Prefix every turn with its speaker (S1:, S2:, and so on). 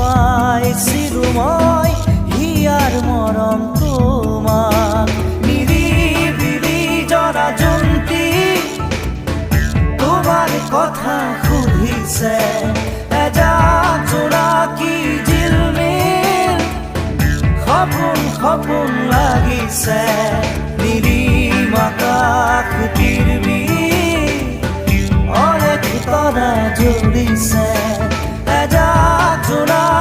S1: পাই চিৰুময় হিয়াৰ মৰম তোমাক নিৰিবিলি জৰাজন্তি তোমাৰ কথা সুধিছে এজাক জোনাকী জিলমিল সপোন সপোন লাগিছে নিৰিম আকাশ তিৰবিল অনেক তৰা জ্বলিছে